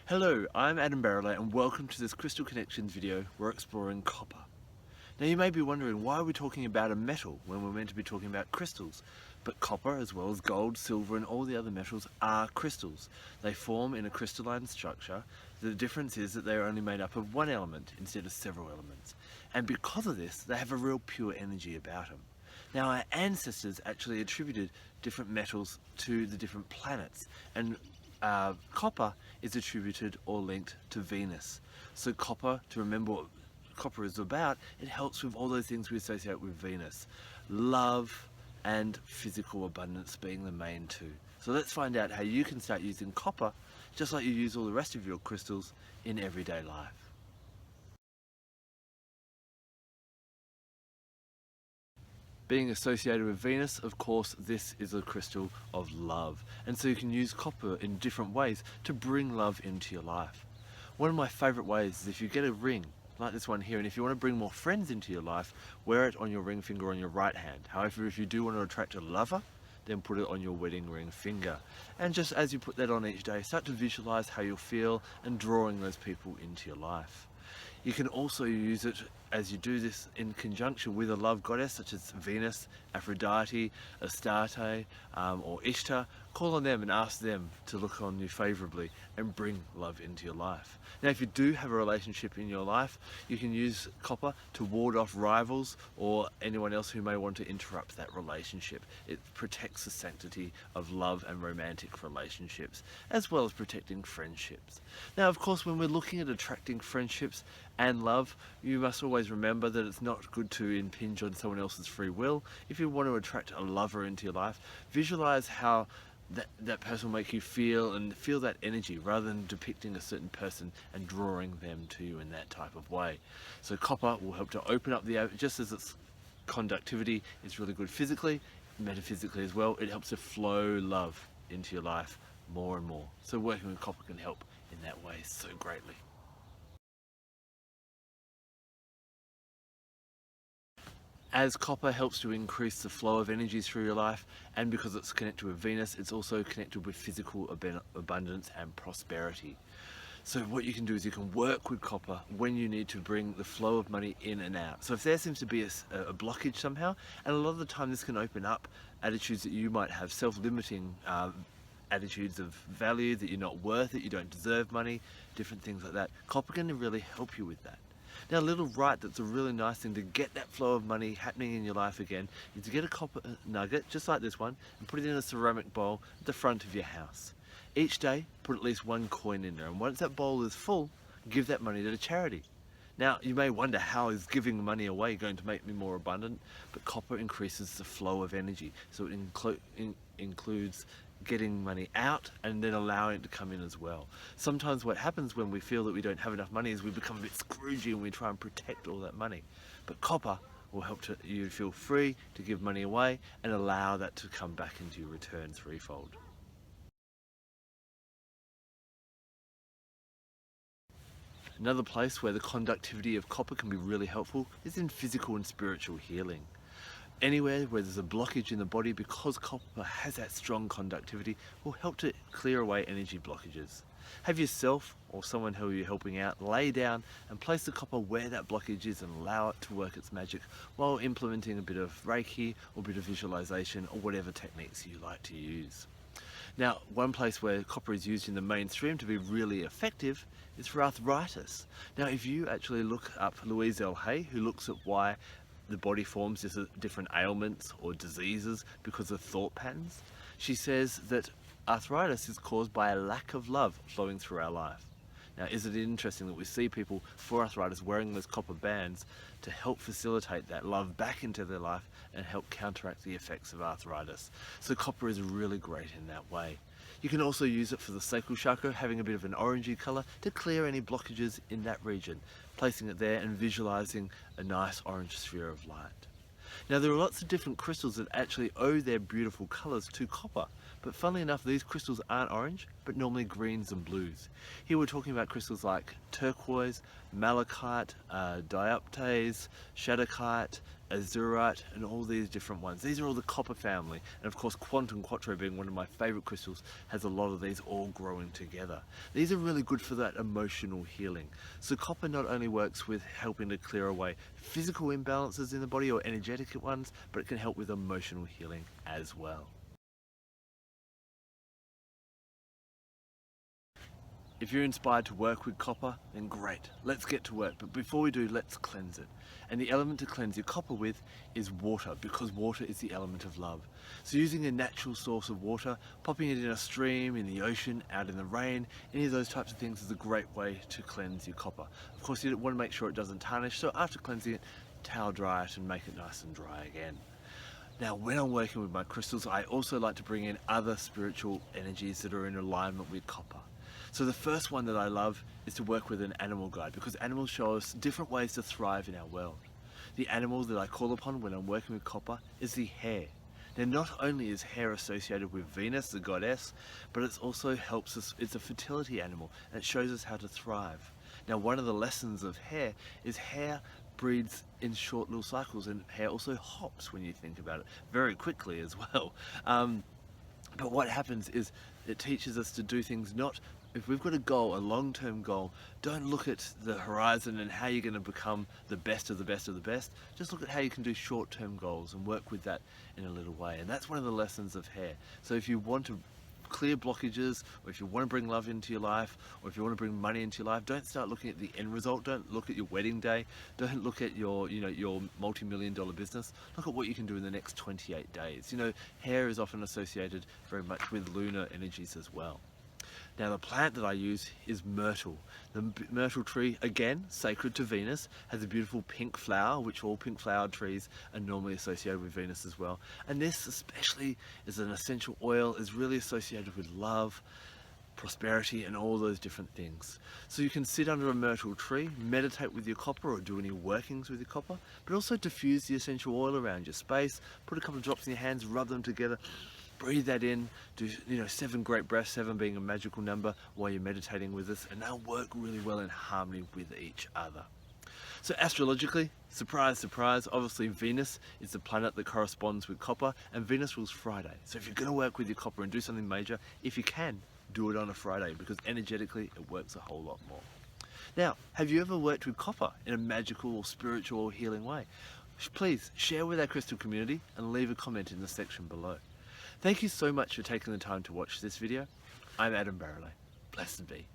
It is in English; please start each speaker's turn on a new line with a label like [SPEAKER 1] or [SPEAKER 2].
[SPEAKER 1] Hello, I'm Adam Barralet and welcome to this Crystal Connections video. We're exploring copper. Now you may be wondering, why are we talking about a metal when we're meant to be talking about crystals? But copper, as well as gold, silver and all the other metals, are crystals. They form in a crystalline structure. The difference is that they are only made up of one element instead of several elements. And because of this, they have a real pure energy about them. Now our ancestors actually attributed different metals to the different planets, and copper is attributed or linked to Venus. So copper, to remember what copper is about, it helps with all those things we associate with Venus. Love and physical abundance being the main two. So let's find out how you can start using copper just like you use all the rest of your crystals in everyday life. Being associated with Venus, of course, this is a crystal of love. And so you can use copper in different ways to bring love into your life. One of my favourite ways is if you get a ring, like this one here, and if you want to bring more friends into your life, wear it on your ring finger on your right hand. However, if you do want to attract a lover, then put it on your wedding ring finger. And just as you put that on each day, start to visualise how you'll feel and drawing those people into your life. You can also use it as you do this in conjunction with a love goddess such as Venus, Aphrodite, Astarte, or Ishtar. Call on them and ask them to look on you favourably and bring love into your life. Now if you do have a relationship in your life, you can use copper to ward off rivals or anyone else who may want to interrupt that relationship. It protects the sanctity of love and romantic relationships, as well as protecting friendships. Now of course, when we're looking at attracting friendships and love, you must always remember that it's not good to impinge on someone else's free will. If you want to attract a lover into your life, visualize how that person will make you feel, and feel that energy rather than depicting a certain person and drawing them to you in that type of way. So copper will help to open up just as its conductivity is really good physically, metaphysically as well, it helps to flow love into your life more and more. So working with copper can help in that way so greatly. As copper helps to increase the flow of energy through your life, and because it's connected with Venus, it's also connected with physical abundance and prosperity. So what you can do is you can work with copper when you need to bring the flow of money in and out. So if there seems to be a blockage somehow, and a lot of the time this can open up attitudes that you might have, self-limiting attitudes of value, that you're not worth it, you don't deserve money, different things like that. Copper can really help you with that. Now a little right that's a really nice thing to get that flow of money happening in your life again is to get a copper nugget just like this one and put it in a ceramic bowl at the front of your house. Each day put at least one coin in there, and once that bowl is full, give that money to the charity. Now you may wonder, how is giving money away going to make me more abundant? But copper increases the flow of energy, so it includes getting money out and then allowing it to come in as well. Sometimes what happens when we feel that we don't have enough money is we become a bit scroogey and we try and protect all that money. But copper will help you feel free to give money away and allow that to come back into your return threefold. Another place where the conductivity of copper can be really helpful is in physical and spiritual healing. Anywhere where there's a blockage in the body, because copper has that strong conductivity, will help to clear away energy blockages. Have yourself or someone who you're helping out lay down and place the copper where that blockage is and allow it to work its magic while implementing a bit of Reiki or a bit of visualization or whatever techniques you like to use. Now, one place where copper is used in the mainstream to be really effective is for arthritis. Now, if you actually look up Louise L. Hay, who looks at why the body forms different ailments or diseases because of thought patterns, she says that arthritis is caused by a lack of love flowing through our life. Now, isn't it interesting that we see people for arthritis wearing those copper bands to help facilitate that love back into their life and help counteract the effects of arthritis? So copper is really great in that way. You can also use it for the sacral chakra, having a bit of an orangey colour to clear any blockages in that region, placing it there and visualising a nice orange sphere of light. Now there are lots of different crystals that actually owe their beautiful colours to copper, but funnily enough these crystals aren't orange, but normally greens and blues. Here we're talking about crystals like turquoise, malachite, dioptase, shadowite, azurite, and all these different ones. These are all the copper family, and of course quantum quattro, being one of my favorite crystals, has a lot of these all growing together. These are really good for that emotional healing. So copper not only works with helping to clear away physical imbalances in the body or energetic ones, but it can help with emotional healing as well. If you're inspired to work with copper, then great, let's get to work. But before we do, let's cleanse it. And the element to cleanse your copper with is water, because water is the element of love. So using a natural source of water, popping it in a stream, in the ocean, out in the rain, any of those types of things is a great way to cleanse your copper. Of course, you want to make sure it doesn't tarnish, so after cleansing it, towel dry it and make it nice and dry again. Now, when I'm working with my crystals, I also like to bring in other spiritual energies that are in alignment with copper. So the first one that I love is to work with an animal guide, because animals show us different ways to thrive in our world. The animal that I call upon when I'm working with copper is the hare. Now, not only is hare associated with Venus, the goddess, but it also helps us, it's a fertility animal, and it shows us how to thrive. Now, one of the lessons of hare is hare breeds in short little cycles, and hare also hops, when you think about it, very quickly as well. But what happens is it teaches us to do things not, if we've got a goal, a long-term goal, don't look at the horizon and how you're going to become the best of the best of the best. Just look at how you can do short-term goals and work with that in a little way. And that's one of the lessons of hare. So if you want to clear blockages, or if you want to bring love into your life, or if you want to bring money into your life, don't start looking at the end result. Don't look at your wedding day. Don't look at your multi-million-dollar business. Look at what you can do in the next 28 days. Hare is often associated very much with lunar energies as well. Now, the plant that I use is myrtle. The myrtle tree, again, sacred to Venus, has a beautiful pink flower, which all pink flowered trees are normally associated with Venus as well. And this, especially as an essential oil, is really associated with love, prosperity, and all those different things. So you can sit under a myrtle tree, meditate with your copper, or do any workings with your copper, but also diffuse the essential oil around your space, put a couple of drops in your hands, rub them together, breathe that in, do 7 great breaths, 7 being a magical number, while you're meditating with us, and they'll work really well in harmony with each other. So astrologically, surprise, surprise, obviously Venus is the planet that corresponds with copper, and Venus rules Friday. So if you're going to work with your copper and do something major, if you can, do it on a Friday, because energetically it works a whole lot more. Now, have you ever worked with copper in a magical or spiritual or healing way? Please share with our crystal community and leave a comment in the section below. Thank you so much for taking the time to watch this video. I'm Adam Barralet. Blessed be.